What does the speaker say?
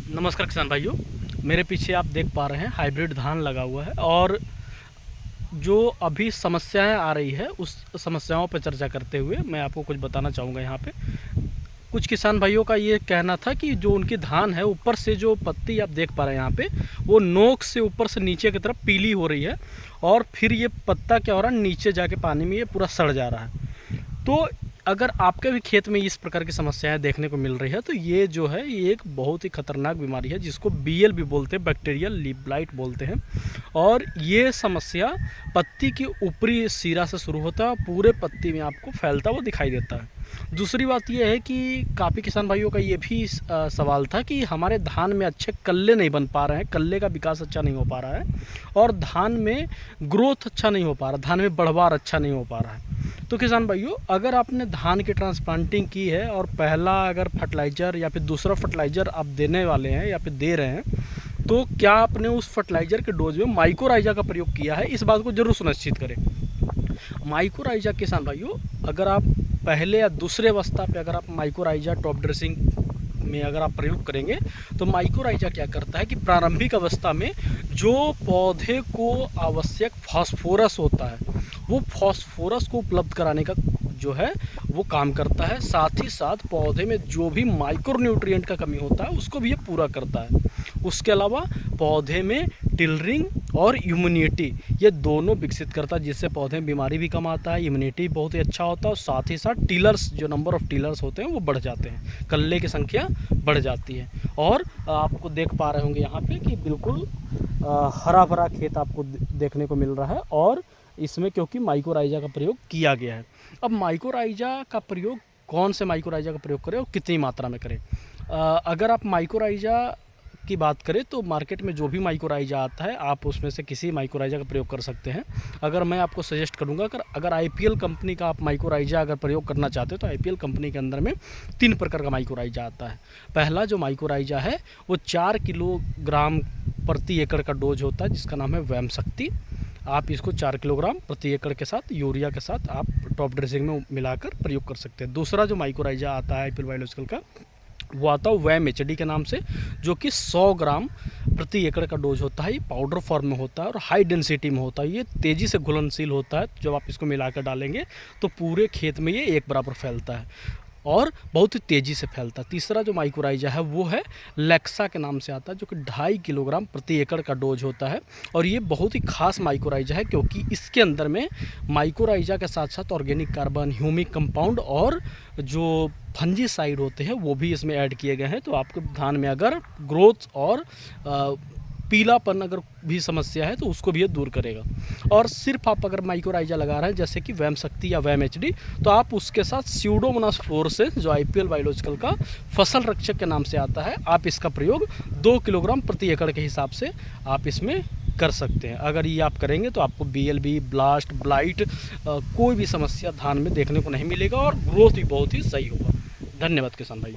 नमस्कार किसान भाइयों, मेरे पीछे आप देख पा रहे हैं हाइब्रिड धान लगा हुआ है। और जो अभी समस्याएं आ रही है उस समस्याओं पर चर्चा करते हुए मैं आपको कुछ बताना चाहूँगा। यहाँ पे कुछ किसान भाइयों का ये कहना था कि जो उनकी धान है ऊपर से जो पत्ती आप देख पा रहे हैं यहाँ पे, वो नोक से ऊपर से नीचे की तरफ पीली हो रही है और फिर ये पत्ता क्या हो रहा है, नीचे जाके पानी में ये पूरा सड़ जा रहा है। तो अगर आपके भी खेत में इस प्रकार की समस्याएं देखने को मिल रही है तो ये जो है ये एक बहुत ही खतरनाक बीमारी है, जिसको बीएल भी बोलते हैं, बैक्टीरियल लीफ ब्लाइट बोलते हैं। और ये समस्या पत्ती के ऊपरी सिरा से शुरू होता है और पूरे पत्ती में आपको फैलता हुआ दिखाई देता है। दूसरी बात यह है कि काफ़ी किसान भाइयों का ये भी सवाल था कि हमारे धान में अच्छे कल्ले नहीं बन पा रहे हैं, कल्ले का विकास अच्छा नहीं हो पा रहा है और धान में ग्रोथ अच्छा नहीं हो पा रहा, धान में बढ़वार अच्छा नहीं हो पा रहा है। तो किसान भाइयों, अगर आपने धान की ट्रांसप्लांटिंग की है और पहला अगर फर्टिलाइज़र या फिर दूसरा फर्टिलाइज़र आप देने वाले हैं या फिर दे रहे हैं, तो क्या आपने उस फर्टिलाइज़र के डोज में माइकोराइजा का प्रयोग किया है, इस बात को जरूर सुनिश्चित करें। माइकोराइजा किसान भाइयों, अगर आप पहले या दूसरे अवस्था पे अगर आप माइकोराइजा टॉप ड्रेसिंग में अगर आप प्रयोग करेंगे तो माइकोराइजा क्या करता है कि प्रारंभिक अवस्था में जो पौधे को आवश्यक फास्फोरस होता है वो फास्फोरस को उपलब्ध कराने का जो है वो काम करता है। साथ ही साथ पौधे में जो भी माइक्रोन्यूट्रिएंट का कमी होता है उसको भी ये पूरा करता है। उसके अलावा पौधे में टिलरिंग और इम्यूनिटी ये दोनों विकसित करता है, जिससे पौधे में बीमारी भी कम आता है, इम्यूनिटी बहुत ही अच्छा होता है और साथ ही साथ टिलर्स जो नंबर ऑफ़ टिलर्स होते हैं वो बढ़ जाते हैं, कल्ले की संख्या बढ़ जाती है। और आपको देख पा रहे होंगे यहाँ पे कि बिल्कुल हरा भरा खेत आपको देखने को मिल रहा है और इसमें क्योंकि माइकोराइजा का प्रयोग किया गया है। अब माइकोराइजा का प्रयोग, कौन से माइकोराइजा का प्रयोग करें और कितनी मात्रा में करें। अगर आप माइकोराइजा की बात करें तो मार्केट में जो भी माइकोराइजा आता है आप उसमें से किसी माइकोराइजा का प्रयोग कर सकते हैं। अगर मैं आपको सजेस्ट करूंगा, अगर आईपीएल कंपनी का आप माइकोराइजा अगर प्रयोग करना चाहते हो तो आईपीएल कंपनी के अंदर में 3 प्रकार का माइकोराइजा आता है। पहला जो माइकोराइजा है वो 4 किलोग्राम प्रति एकड़ का डोज होता है, जिसका नाम है वैम शक्ति। आप इसको 4 किलोग्राम प्रति एकड़ के साथ यूरिया के साथ आप टॉप ड्रेसिंग में मिलाकर प्रयोग कर सकते हैं। दूसरा जो माइकोराइजा आता है आईपीएल बायोलॉजिकल का, वो आता है वैम एचडी के नाम से, जो कि 100 ग्राम प्रति एकड़ का डोज होता है। ये पाउडर फॉर्म में होता है और हाई डेंसिटी में होता है। ये तेज़ी से घुलनशील होता है, जब आप इसको मिलाकर डालेंगे तो पूरे खेत में ये एक बराबर फैलता है और बहुत ही तेज़ी से फैलता है। तीसरा जो माइकोराइजा है वो है लेक्सा के नाम से आता है, जो कि 2.5 किलोग्राम प्रति एकड़ का डोज होता है। और ये बहुत ही खास माइकोराइजा है क्योंकि इसके अंदर में माइकोराइजा के साथ साथ ऑर्गेनिक कार्बन, ह्यूमिक कंपाउंड और जो फंजीसाइड होते हैं वो भी इसमें ऐड किए गए हैं। तो आपके धान में अगर ग्रोथ और पीलापन अगर भी समस्या है तो उसको भी ये दूर करेगा। और सिर्फ आप अगर माइकोराइजा लगा रहे हैं जैसे कि वैम शक्ति या वैम एचडी, तो आप उसके साथ स्यूडोमोनास फ्लोरेसेंस जो आईपीएल बायोलॉजिकल का फसल रक्षक के नाम से आता है, आप इसका प्रयोग 2 किलोग्राम प्रति एकड़ के हिसाब से आप इसमें कर सकते हैं। अगर ये आप करेंगे तो आपको बीएलबी, ब्लास्ट, ब्लाइट कोई भी समस्या धान में देखने को नहीं मिलेगा और ग्रोथ भी बहुत ही सही होगा। धन्यवाद किसान भाई।